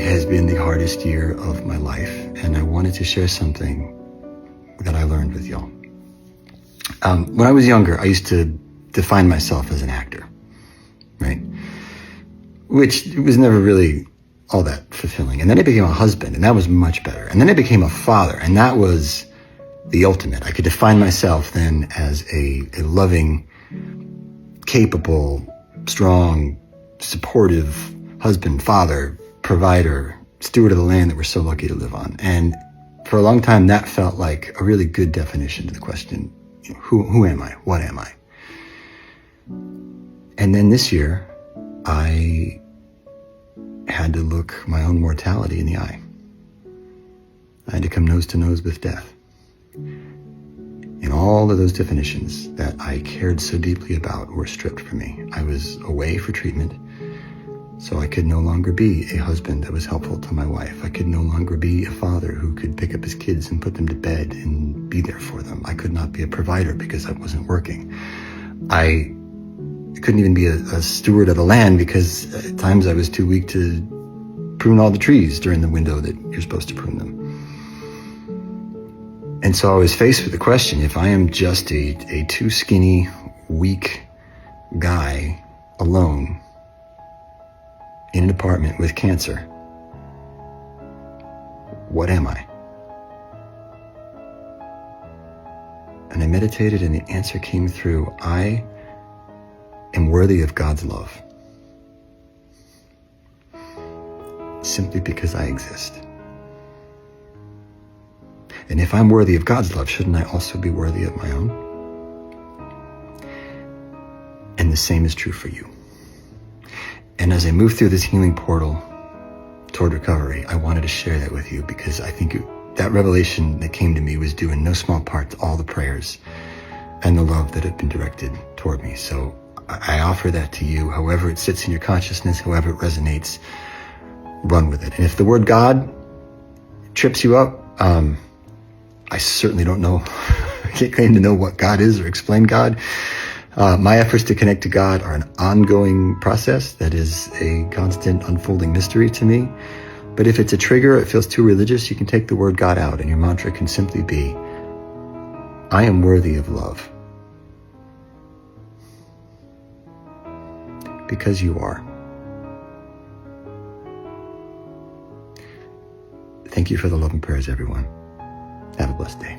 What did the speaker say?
has been the hardest year of my life, and I wanted to share something that I learned with y'all. When I was younger, I used to define myself as an actor, right? Which was never really all that fulfilling. And then I became a husband, and that was much better. And then I became a father, and that was the ultimate. I could define myself then as a loving, capable, strong, supportive husband, father, provider, steward of the land that we're so lucky to live on. And for a long time, that felt like a really good definition to the question, who am I? What am I? And then this year, I had to look my own mortality in the eye. I had to come nose to nose with death. And all of those definitions that I cared so deeply about were stripped from me. I was away for treatment, so I could no longer be a husband that was helpful to my wife. I could no longer be a father who could pick up his kids and put them to bed and be there for them. I could not be a provider because I wasn't working. I couldn't even be a steward of the land because at times I was too weak to prune all the trees during the window that you're supposed to prune them. And so I was faced with the question, if I am just a too skinny, weak guy alone in an apartment with cancer, what am I? And I meditated and the answer came through. I am worthy of God's love. Simply because I exist. And if I'm worthy of God's love, shouldn't I also be worthy of my own? And the same is true for you. And as I move through this healing portal toward recovery, I wanted to share that with you because I think that revelation that came to me was due in no small part to all the prayers and the love that have been directed toward me. So I offer that to you, however it sits in your consciousness, however it resonates, run with it. And if the word God trips you up, I certainly don't know. I can't claim to know what God is or explain God. My efforts to connect to God are an ongoing process that is a constant unfolding mystery to me. But if it's a trigger, it feels too religious, you can take the word God out and your mantra can simply be, I am worthy of love. Because you are. Thank you for the love and prayers, everyone. Have a blessed day.